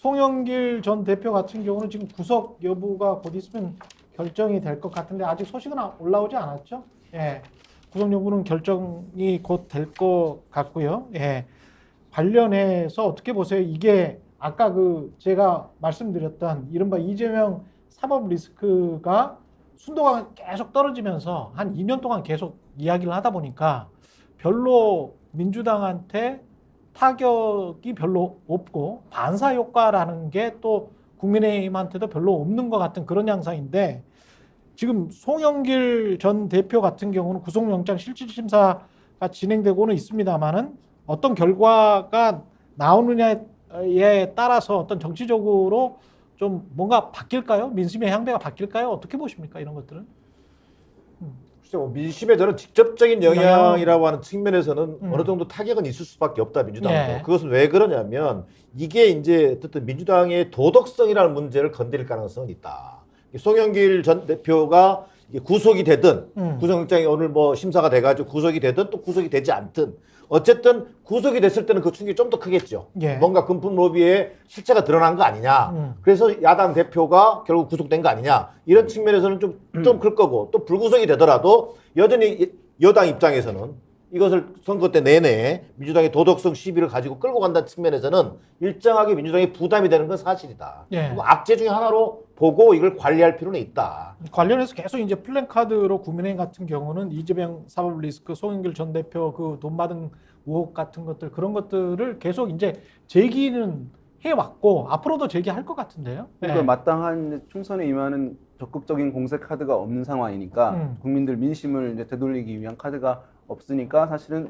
송영길 전 대표 같은 경우는 지금 구속 여부가 곧 있으면 결정이 될 것 같은데 아직 소식은 올라오지 않았죠? 예. 구속 여부는 결정이 곧 될 것 같고요. 예. 관련해서 어떻게 보세요? 이게 아까 제가 말씀드렸던 이른바 이재명 사법 리스크가 순도가 계속 떨어지면서 한 2년 동안 계속 이야기를 하다 보니까 별로 민주당한테 타격이 별로 없고 반사 효과라는 게 또 국민의힘한테도 별로 없는 것 같은 그런 양상인데 지금 송영길 전 대표 같은 경우는 구속영장 실질심사가 진행되고는 있습니다만은 어떤 결과가 나오느냐에 따라서 어떤 정치적으로 좀 뭔가 바뀔까요? 민심의 향배가 바뀔까요? 어떻게 보십니까? 이런 것들은? 글쎄, 민심에 저는 직접적인 영향이라고 하는 측면에서는 어느 정도 타격은 있을 수밖에 없다, 민주당도. 예. 그것은 왜 그러냐면 이게 이제 어쨌든 민주당의 도덕성이라는 문제를 건드릴 가능성은 있다. 송영길 전 대표가 이게 구속이 되든 구속영장이 오늘 뭐 심사가 돼가지고 구속이 되든 또 구속이 되지 않든 어쨌든 구속이 됐을 때는 그 충격이 좀 더 크겠죠. 예. 뭔가 금품 로비의 실체가 드러난 거 아니냐. 그래서 야당 대표가 결국 구속된 거 아니냐. 이런 측면에서는 좀 클 거고 또 불구속이 되더라도 여전히 여당 입장에서는 이것을 선거 때 내내 민주당의 도덕성 시비를 가지고 끌고 간다는 측면에서는 일정하게 민주당이 부담이 되는 건 사실이다. 예. 악재 중에 하나로 보고 이걸 관리할 필요는 있다. 관련해서 계속 이제 플랜카드로 국민의힘 같은 경우는 이재명 사법 리스크, 송영길 전 대표 그 돈 받은 의혹 같은 것들 그런 것들을 계속 이제 제기는 해왔고 앞으로도 제기할 것 같은데요. 그러니까 마땅한 총선에 임하는 적극적인 공세 카드가 없는 상황이니까 국민들 민심을 이제 되돌리기 위한 카드가 없으니까 사실은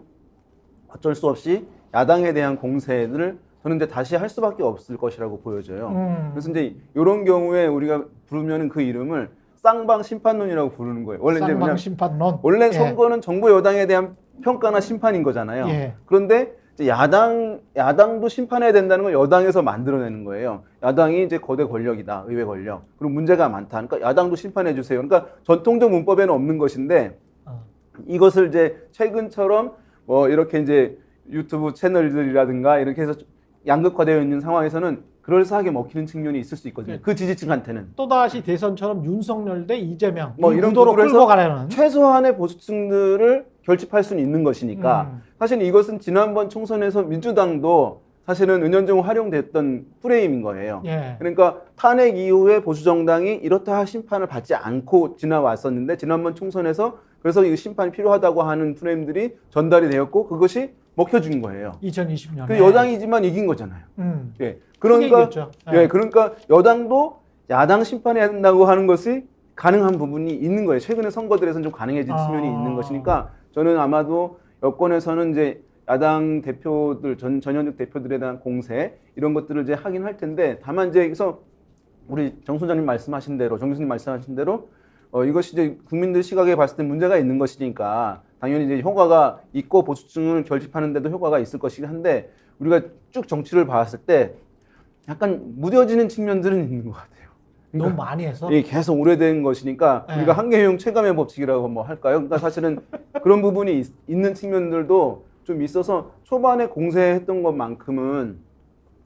어쩔 수 없이 야당에 대한 공세를 저는 이제 다시 할 수밖에 없을 것이라고 보여져요. 그래서 이제 이런 경우에 우리가 부르면 그 이름을 쌍방 심판론이라고 부르는 거예요. 원래 이제 쌍방 심판론. 원래 예. 선거는 정부 여당에 대한 평가나 심판인 거잖아요. 예. 그런데 이제 야당도 심판해야 된다는 걸 여당에서 만들어내는 거예요. 야당이 이제 거대 권력이다, 의회 권력. 그리고 문제가 많다. 그러니까 야당도 심판해 주세요. 그러니까 전통적 문법에는 없는 것인데 이것을 이제 최근처럼 뭐 이렇게 이제 유튜브 채널들이라든가 이렇게 해서 양극화되어 있는 상황에서는 그럴싸하게 먹히는 측면이 있을 수 있거든요. 그 지지층한테는. 또다시 대선처럼 윤석열 대 이재명 뭐 이 이런 구도로 구도로 끌고 해서 가려는 최소한의 보수층들을 결집할 수는 있는 것이니까 사실 이것은 지난번 총선에서 민주당도 사실은 은연중 활용됐던 프레임인 거예요. 예. 그러니까 탄핵 이후에 보수정당이 이렇다 할 심판을 받지 않고 지나왔었는데 지난번 총선에서 그래서 이 심판이 필요하다고 하는 프레임들이 전달이 되었고 그것이 먹혀준 거예요. 2020년에 그 여당이지만 이긴 거잖아요. 예. 그러니까 이겼죠. 예. 예, 그러니까 여당도 야당 심판해야 된다고 하는 것이 가능한 부분이 있는 거예요. 최근에 선거들에서는 좀 가능해진 측면이 있는 것이니까 저는 아마도 여권에서는 이제 야당 대표들 전현직 대표들에 대한 공세 이런 것들을 이제 하긴 할 텐데 다만 이제 여기서 우리 정 소장님 말씀하신 대로 정 교수님 말씀하신 대로 이것이 이제 국민들 시각에 봤을 때 문제가 있는 것이니까 당연히 이제 효과가 있고 보수층을 결집하는 데도 효과가 있을 것이긴 한데 우리가 쭉 정치를 봤을 때 약간 무뎌지는 측면들은 있는 것 같아요. 너무 많이 해서 예, 계속 오래된 것이니까 네. 우리가 한계형 체감의 법칙이라고 뭐 할까요? 그러니까 사실은 그런 부분이 있는 측면들도 좀 있어서 초반에 공세했던 것만큼은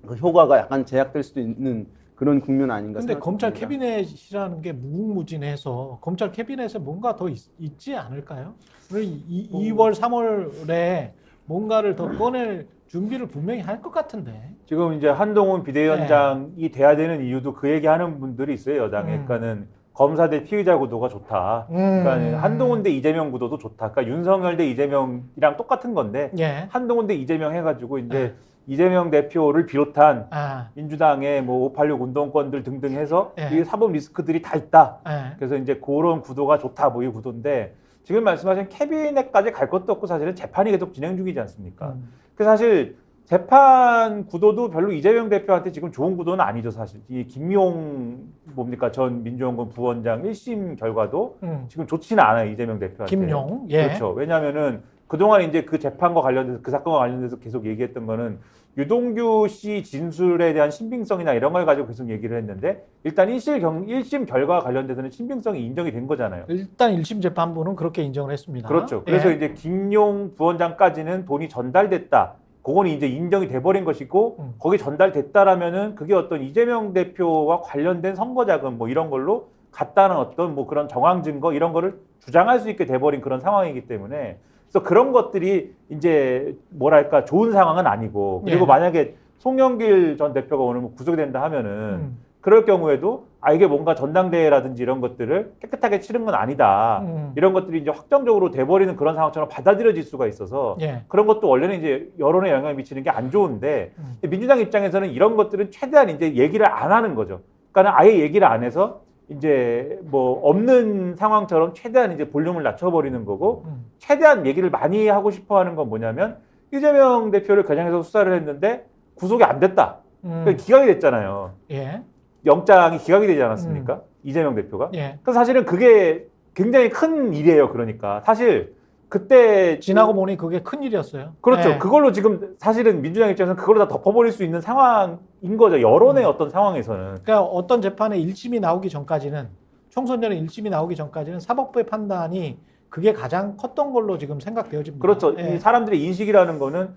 그 효과가 약간 제약될 수도 있는 그런 국면 아닌가 근데 생각합니다. 검찰 캐비넷이라는 게 무궁무진해서 검찰 캐비넷에 뭔가 더 있지 않을까요? 2월, 3월에 뭔가를 더 꺼낼 준비를 분명히 할 것 같은데. 지금 이제 한동훈 비대위원장이 돼야 되는 이유도 그 얘기하는 분들이 있어요, 여당에. 그러니까는 검사 대 피의자 구도가 좋다. 그러니까 한동훈 대 이재명 구도도 좋다. 그러니까 윤석열 대 이재명이랑 똑같은 건데 예. 한동훈 대 이재명 해가지고 이제 이재명 대표를 비롯한 아, 민주당의 뭐 586 운동권들 등등 해서 예. 이 사법 리스크들이 다 있다. 예. 그래서 이제 그런 구도가 좋다, 뭐 이 구도인데 지금 말씀하신 캐비넷까지 갈 것도 없고 사실은 재판이 계속 진행 중이지 않습니까? 그 사실 재판 구도도 별로 이재명 대표한테 지금 좋은 구도는 아니죠, 사실. 이 김용 뭡니까 전 민주연구원 부원장 1심 결과도 지금 좋지는 않아요, 이재명 대표한테. 김용. 예. 그렇죠. 왜냐하면은 그동안 이제 그 재판과 관련돼서 그 사건과 관련돼서 계속 얘기했던 거는 유동규 씨 진술에 대한 신빙성이나 이런 걸 가지고 계속 얘기를 했는데 일단 1심 결과와 관련돼서는 신빙성이 인정이 된 거잖아요. 일단 1심 재판부는 그렇게 인정을 했습니다. 그렇죠. 그래서 예. 이제 김용 부원장까지는 돈이 전달됐다. 그거는 이제 인정이 돼버린 것이고 거기 전달됐다라면은 그게 어떤 이재명 대표와 관련된 선거 자금 뭐 이런 걸로 갔다는 어떤 뭐 그런 정황 증거 이런 거를 주장할 수 있게 돼버린 그런 상황이기 때문에 그래서 그런 것들이 이제 뭐랄까 좋은 상황은 아니고 그리고 예. 만약에 송영길 전 대표가 오늘 뭐 구속이 된다 하면은 그럴 경우에도 이게 뭔가 전당대회라든지 이런 것들을 깨끗하게 치른 건 아니다. 이런 것들이 이제 확정적으로 돼버리는 그런 상황처럼 받아들여질 수가 있어서 예. 그런 것도 원래는 이제 여론에 영향을 미치는 게 안 좋은데 민주당 입장에서는 이런 것들은 최대한 이제 얘기를 안 하는 거죠. 그러니까 아예 얘기를 안 해서 이제 뭐 없는 상황처럼 최대한 이제 볼륨을 낮춰버리는 거고 최대한 얘기를 많이 하고 싶어 하는 건 뭐냐면 이재명 대표를 겨냥해서 수사를 했는데 구속이 안 됐다. 그러니까 기각이 됐잖아요. 예. 영장이 기각이 되지 않았습니까? 이재명 대표가. 예. 그래서 사실은 그게 굉장히 큰 일이에요. 그러니까 사실 그때 지나고 보니 그게 큰 일이었어요. 그렇죠. 예. 그걸로 지금 사실은 민주당 입장에서는 그걸로 다 덮어버릴 수 있는 상황인 거죠. 여론의 어떤 상황에서는. 그러니까 어떤 재판에 1심이 나오기 전까지는 총선 전에 1심이 나오기 전까지는 사법부의 판단이 그게 가장 컸던 걸로 지금 생각되어집니다. 그렇죠. 예. 이 사람들의 인식이라는 거는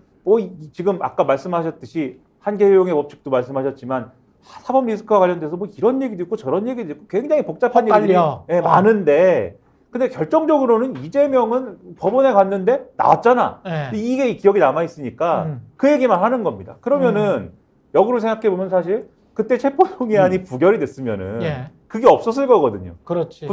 지금 아까 말씀하셨듯이 한계효용의 법칙도 말씀하셨지만 사법 리스크와 관련돼서 뭐 이런 얘기도 있고 저런 얘기도 있고 굉장히 복잡한 얘기들이 헷갈려. 많은데 근데 결정적으로는 이재명은 법원에 갔는데 나왔잖아. 예. 이게 기억이 남아있으니까 그 얘기만 하는 겁니다. 그러면은 역으로 생각해보면 사실 그때 체포동의안이 부결이 됐으면은 예. 그게 없었을 거거든요. 그렇지.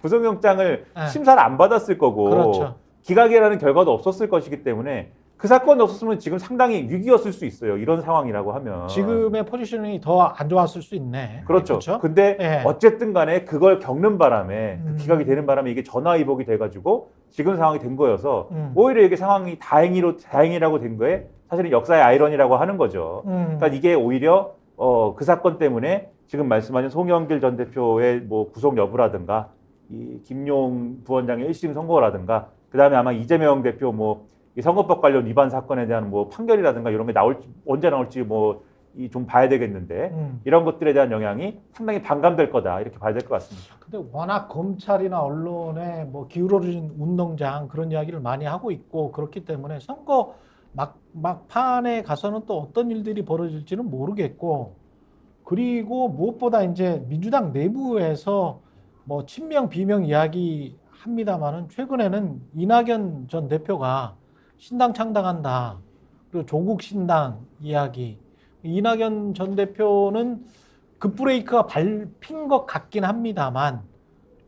구속영장을 예. 심사를 안 받았을 거고 그렇죠. 기각이라는 결과도 없었을 것이기 때문에 그 사건이 없었으면 지금 상당히 위기였을 수 있어요. 이런 상황이라고 하면. 지금의 포지셔닝이 더 안 좋았을 수 있네. 그렇죠. 그렇죠? 근데 예. 어쨌든 간에 그걸 겪는 바람에 그 기각이 되는 바람에 이게 전화위복이 돼가지고 지금 상황이 된 거여서 오히려 이게 상황이 다행이라고 된 거에 사실은 역사의 아이러니라고 하는 거죠. 그러니까 이게 오히려 그 사건 때문에 지금 말씀하신 송영길 전 대표의 뭐 구속 여부라든가 이 김용 부원장의 1심 선고라든가 그다음에 아마 이재명 대표 뭐 이 선거법 관련 위반 사건에 대한 뭐 판결이라든가 이런 게 언제 나올지 뭐 좀 봐야 되겠는데 이런 것들에 대한 영향이 상당히 반감될 거다 이렇게 봐야 될 것 같습니다. 근데 워낙 검찰이나 언론에 뭐 기울어진 운동장 그런 이야기를 많이 하고 있고 그렇기 때문에 선거 막판에 가서는 또 어떤 일들이 벌어질지는 모르겠고 그리고 무엇보다 이제 민주당 내부에서 뭐 친명 비명 이야기 합니다만은 최근에는 이낙연 전 대표가 신당 창당한다. 그리고 조국 신당 이야기. 이낙연 전 대표는 급브레이크가 밟힌 것 같긴 합니다만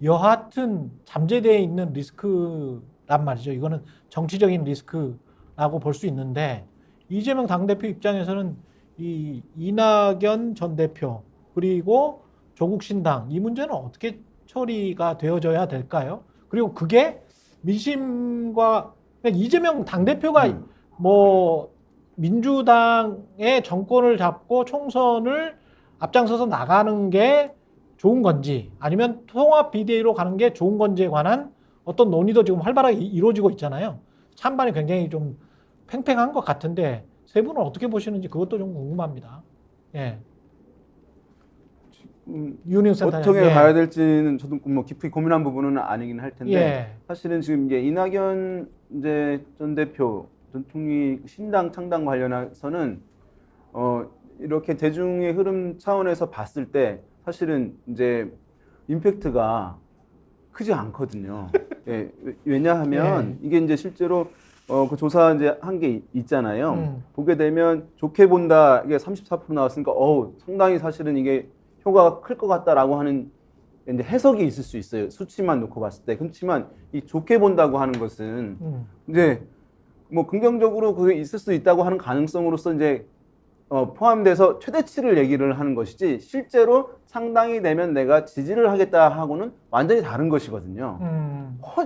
여하튼 잠재되어 있는 리스크란 말이죠. 이거는 정치적인 리스크라고 볼 수 있는데 이재명 당대표 입장에서는 이 이낙연 전 대표 그리고 조국 신당 이 문제는 어떻게 처리가 되어져야 될까요? 그리고 그게 민심과 그러니까 이재명 당대표가 뭐 민주당의 정권을 잡고 총선을 앞장서서 나가는 게 좋은 건지 아니면 통합 비대위로 가는 게 좋은 건지에 관한 어떤 논의도 지금 활발하게 이루어지고 있잖아요. 찬반이 굉장히 좀 팽팽한 것 같은데 세 분은 어떻게 보시는지 그것도 좀 궁금합니다. 예. 유니온 센터 어떻게 가야 될지는 저도 뭐 깊이 고민한 부분은 아니긴 할 텐데 예. 사실은 지금 이제 이낙연 이제 전 대표 전 총리 신당 창당 관련해서는 이렇게 대중의 흐름 차원에서 봤을 때 사실은 이제 임팩트가 크지 않거든요. 예, 왜냐하면 이게 이제 실제로 그 조사 이제 한 게 있잖아요. 보게 되면 좋게 본다 이게 34% 나왔으니까 상당히 사실은 이게 효과가 클 것 같다라고 하는 이제 해석이 있을 수 있어요. 수치만 놓고 봤을 때. 그렇지만 이 좋게 본다고 하는 것은 이제 뭐 긍정적으로 그게 있을 수 있다고 하는 가능성으로서 이제 포함돼서 최대치를 얘기를 하는 것이지 실제로 상당히 되면 내가 지지를 하겠다 하고는 완전히 다른 것이거든요.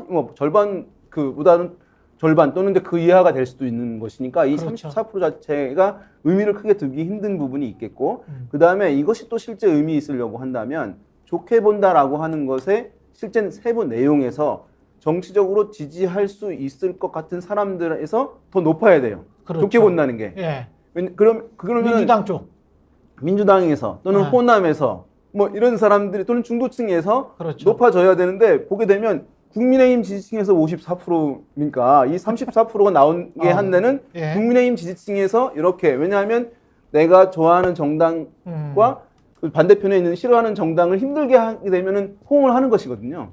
뭐 절반 그보다는 절반 또는 그 이하가 될 수도 있는 것이니까 이 그렇죠. 34% 자체가 의미를 크게 두기 힘든 부분이 있겠고 그 다음에 이것이 또 실제 의미 있으려고 한다면 좋게 본다라고 하는 것의 실제 세부 내용에서 정치적으로 지지할 수 있을 것 같은 사람들에서 더 높아야 돼요. 그렇죠. 좋게 본다는 게. 예. 그러면 민주당 쪽. 민주당에서 또는 네. 호남에서 뭐 이런 사람들이 또는 중도층에서 그렇죠. 높아져야 되는데 보게 되면 국민의힘 지지층에서 54%니까 이 34%가 나온 게 한 데는 예. 국민의힘 지지층에서 이렇게 왜냐하면 내가 좋아하는 정당과 그 반대편에 있는 싫어하는 정당을 힘들게 하게 되면은 호응을 하는 것이거든요.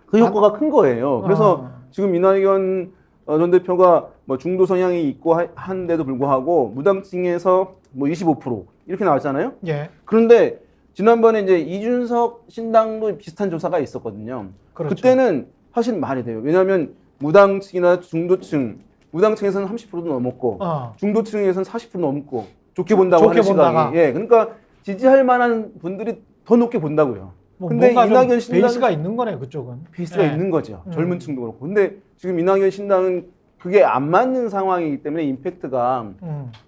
그 효과가 큰 거예요. 그래서 지금 이낙연 전 대표가 뭐 중도 성향이 있고 한데도 불구하고 무당층에서 뭐 25% 이렇게 나왔잖아요. 예. 그런데 지난번에 이제 이준석 신당도 비슷한 조사가 있었거든요. 그렇죠. 그때는 사실 말이 돼요. 왜냐하면 무당층이나 중도층, 무당층에서는 30%도 넘었고 중도층에서는 40% 넘고 좋게 본다고 좋게 하는 본다가. 시각이. 예, 그러니까 지지할 만한 분들이 더 높게 본다고요. 뭐 근데 뭔가 좀 이낙연 신당 베이스가 있는 거네 그쪽은. 베이스가 예. 있는 거죠. 젊은 층도 그렇고. 근데 지금 이낙연 신당은 그게 안 맞는 상황이기 때문에 임팩트가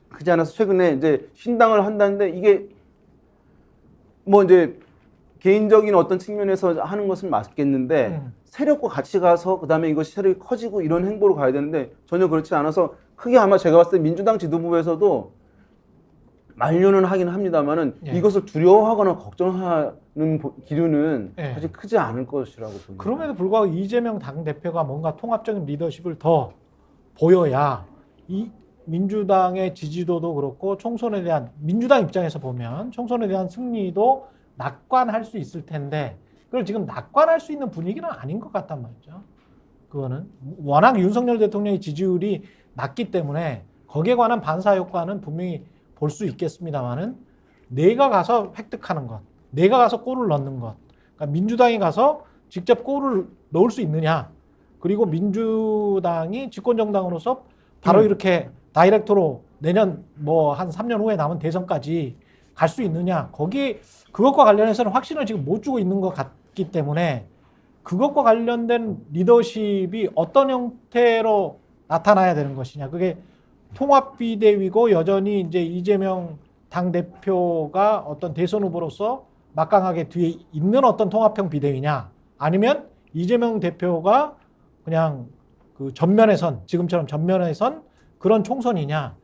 크지 않아서 최근에 이제 신당을 한다는데 이게 뭐 이제 개인적인 어떤 측면에서 하는 것은 맞겠는데 세력과 같이 가서 그다음에 이것이 세력이 커지고 이런 행보로 가야 되는데 전혀 그렇지 않아서 크게 아마 제가 봤을 때 민주당 지도부에서도 만류는 하긴 합니다만은 예. 이것을 두려워하거나 걱정하는 기류는 예. 사실 크지 않을 것이라고 보입니다. 그럼에도 불구하고 이재명 당대표가 뭔가 통합적인 리더십을 더 보여야 이 민주당의 지지도도 그렇고 총선에 대한 민주당 입장에서 보면 총선에 대한 승리도 낙관할 수 있을 텐데 그걸 지금 낙관할 수 있는 분위기는 아닌 것 같단 말이죠. 그거는 워낙 윤석열 대통령의 지지율이 낮기 때문에 거기에 관한 반사 효과는 분명히 볼 수 있겠습니다만은 내가 가서 획득하는 것, 내가 가서 골을 넣는 것, 그러니까 민주당이 가서 직접 골을 넣을 수 있느냐, 그리고 민주당이 집권정당으로서 바로 이렇게 다이렉트로 내년 뭐 한 3년 후에 남은 대선까지 갈 수 있느냐, 거기 그것과 관련해서는 확신을 지금 못 주고 있는 것 같기 때문에 그것과 관련된 리더십이 어떤 형태로 나타나야 되는 것이냐, 그게 통합 비대위고 여전히 이제 이재명 당대표가 어떤 대선 후보로서 막강하게 뒤에 있는 어떤 통합형 비대위냐, 아니면 이재명 대표가 그냥 그 전면에선 지금처럼 전면에선 그런 총선이냐,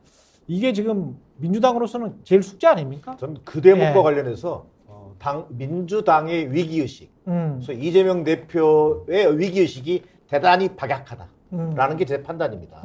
이게 지금 민주당으로서는 제일 숙제 아닙니까? 저는 그 대목과 예. 관련해서 민주당의 위기의식, 그래서 이재명 대표의 위기의식이 대단히 박약하다라는 게 제 판단입니다.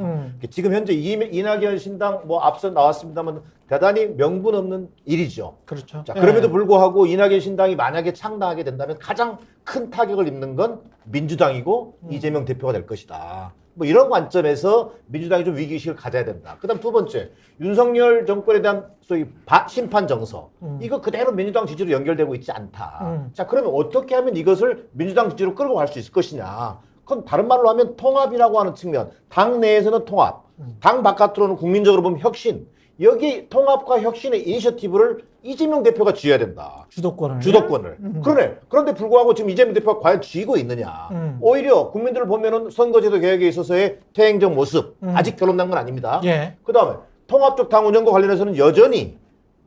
지금 현재 이낙연 신당 뭐 앞서 나왔습니다만 대단히 명분 없는 일이죠. 그렇죠. 자, 그럼에도 불구하고 이낙연 신당이 만약에 창당하게 된다면 가장 큰 타격을 입는 건 민주당이고 이재명 대표가 될 것이다. 뭐 이런 관점에서 민주당이 좀 위기의식을 가져야 된다. 그다음 두 번째, 윤석열 정권에 대한 소위 심판 정서. 이거 그대로 민주당 지지로 연결되고 있지 않다. 자, 그러면 어떻게 하면 이것을 민주당 지지로 끌고 갈 수 있을 것이냐. 그건 다른 말로 하면 통합이라고 하는 측면. 당 내에서는 통합, 당 바깥으로는 국민적으로 보면 혁신. 여기 통합과 혁신의 이니셔티브를 이재명 대표가 쥐어야 된다. 주도권을. 그런데 불구하고 지금 이재명 대표가 과연 쥐고 있느냐. 오히려 국민들을 보면은 선거제도 개혁에 있어서의 퇴행적 모습, 아직 결론난 건 아닙니다. 예. 그 다음에 통합적 당 운영과 관련해서는 여전히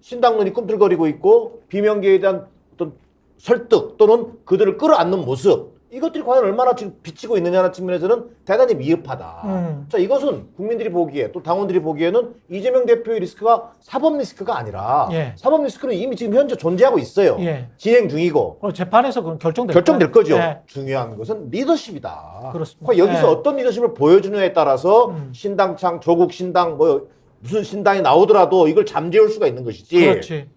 신당론이 꿈틀거리고 있고 비명계에 대한 어떤 설득 또는 그들을 끌어안는 모습, 이것들이 과연 얼마나 지금 비치고 있느냐는 측면에서는 대단히 미흡하다. 자, 이것은 국민들이 보기에 또 당원들이 보기에는 이재명 대표의 리스크가 사법 리스크가 아니라 예. 사법 리스크는 이미 지금 현재 존재하고 있어요. 예. 진행 중이고 재판에서 그건 결정될 거죠. 예. 중요한 것은 리더십이다. 그렇습니다. 여기서 예. 어떤 리더십을 보여주느냐에 따라서 신당창, 조국 신당, 뭐 무슨 신당이 나오더라도 이걸 잠재울 수가 있는 것이지. 그렇지.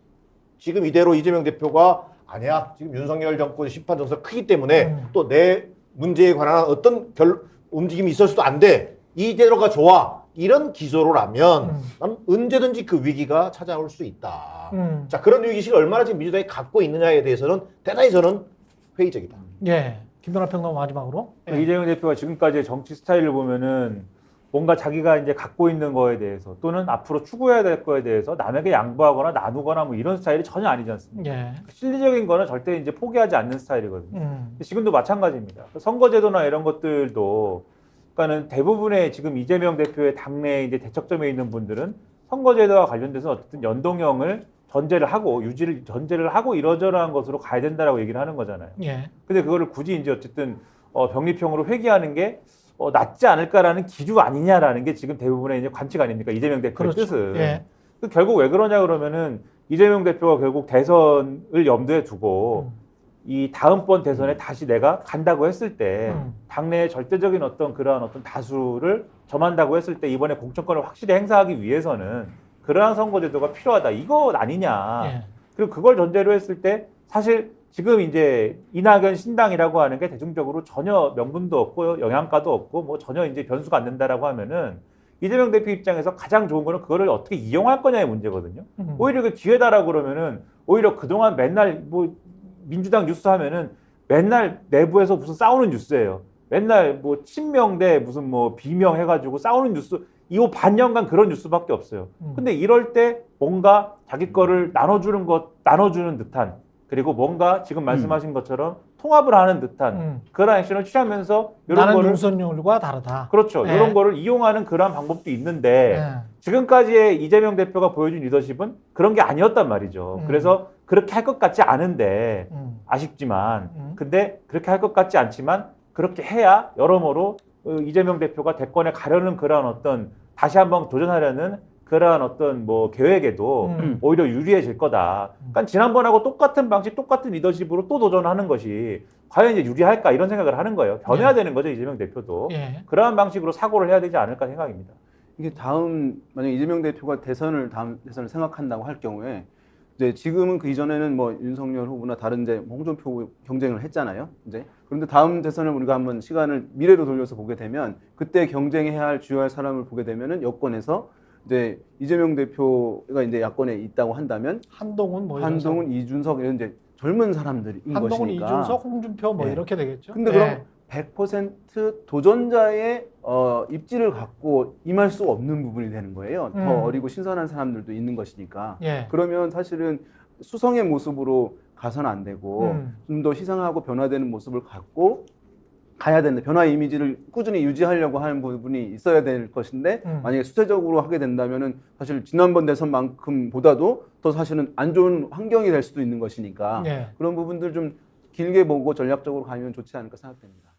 지금 이대로 이재명 대표가 아니야, 지금 윤석열 정권의 심판 정서가 크기 때문에 또 내 문제에 관한 어떤 움직임이 있어서도 안 돼. 이대로가 좋아. 이런 기조로라면 난 언제든지 그 위기가 찾아올 수 있다. 자, 그런 위기식을 얼마나 지금 민주당이 갖고 있느냐에 대해서는 대단히 저는 회의적이다. 예. 김연아 평론 마지막으로. 예. 이재명 대표가 지금까지의 정치 스타일을 보면은 뭔가 자기가 이제 갖고 있는 거에 대해서 또는 앞으로 추구해야 될 거에 대해서 남에게 양보하거나 나누거나 뭐 이런 스타일이 전혀 아니지 않습니까? 예. 실리적인 거는 절대 이제 포기하지 않는 스타일이거든요. 지금도 마찬가지입니다. 선거제도나 이런 것들도, 그러니까는 대부분의 지금 이재명 대표의 당내 이제 대척점에 있는 분들은 선거제도와 관련돼서 어쨌든 연동형을 전제를 하고 이러저러한 것으로 가야 된다라고 얘기를 하는 거잖아요. 예. 근데 그거를 굳이 이제 어쨌든 병립형으로 회귀하는 게 낫지 않을까라는 기류 아니냐라는 게 지금 대부분의 이제 관측 아닙니까? 이재명 대표의 그렇죠. 뜻은. 예. 결국 왜 그러냐 그러면은 이재명 대표가 결국 대선을 염두에 두고 이 다음번 대선에 다시 내가 간다고 했을 때 당내의 절대적인 어떤 그러한 어떤 다수를 점한다고 했을 때 이번에 공천권을 확실히 행사하기 위해서는 그러한 선거제도가 필요하다. 이거 아니냐. 예. 그리고 그걸 전제로 했을 때 사실 지금 이제 이낙연 신당이라고 하는 게 대중적으로 전혀 명분도 없고 영양가도 없고 뭐 전혀 이제 변수가 안 된다라고 하면은 이재명 대표 입장에서 가장 좋은 거는 그거를 어떻게 이용할 거냐의 문제거든요. 오히려 그 기회다라고 그러면은 오히려 그동안 맨날 뭐 민주당 뉴스 하면은 맨날 내부에서 무슨 싸우는 뉴스예요. 맨날 뭐 친명 대 무슨 뭐 비명 해가지고 싸우는 뉴스 이 반년간 그런 뉴스밖에 없어요. 근데 이럴 때 뭔가 자기 거를 나눠주는 듯한 그리고 뭔가 지금 말씀하신 것처럼 통합을 하는 듯한 그런 액션을 취하면서 이런 나는 거를 윤석열과 다르다. 그렇죠. 예. 이런 거를 이용하는 그런 방법도 있는데 지금까지의 이재명 대표가 보여준 리더십은 그런 게 아니었단 말이죠. 그래서 그렇게 할 것 같지 않은데 아쉽지만 근데 그렇게 할 것 같지 않지만 그렇게 해야 여러모로 이재명 대표가 대권에 가려는 그런 어떤 다시 한번 도전하려는 그러한 어떤 뭐 계획에도 오히려 유리해질 거다. 그러니까 지난번하고 똑같은 방식, 똑같은 리더십으로 또 도전하는 것이 과연 이제 유리할까 이런 생각을 하는 거예요. 변해야 되는 거죠, 이재명 대표도. 예. 그러한 방식으로 사고를 해야 되지 않을까 생각입니다. 이게 만약 이재명 대표가 다음 대선을 생각한다고 할 경우에 이제 지금은 그 이전에는 뭐 윤석열 후보나 다른 이제 홍준표 후보 경쟁을 했잖아요. 이제 그런데 다음 대선을 우리가 한번 시간을 미래로 돌려서 보게 되면 그때 경쟁해야 할 주요할 사람을 보게 되면은 여권에서 이제 이재명 대표가 이제 야권에 있다고 한다면 한동훈 뭐 한동훈, 이준석 이런 이제 젊은 사람들인 한동훈, 것이니까. 이준석, 홍준표 뭐 예. 이렇게 되겠죠. 근데 예. 그럼 100% 도전자의 입지를 갖고 임할 수 없는 부분이 되는 거예요. 더 어리고 신선한 사람들도 있는 것이니까. 예. 그러면 사실은 수성의 모습으로 가서는 안 되고 좀 더 희생하고 변화되는 모습을 갖고 가야 되는데 변화 이미지를 꾸준히 유지하려고 하는 부분이 있어야 될 것인데 만약에 수세적으로 하게 된다면은 사실 지난번 대선만큼보다도 더 사실은 안 좋은 환경이 될 수도 있는 것이니까 예. 그런 부분들 좀 길게 보고 전략적으로 가면 좋지 않을까 생각됩니다.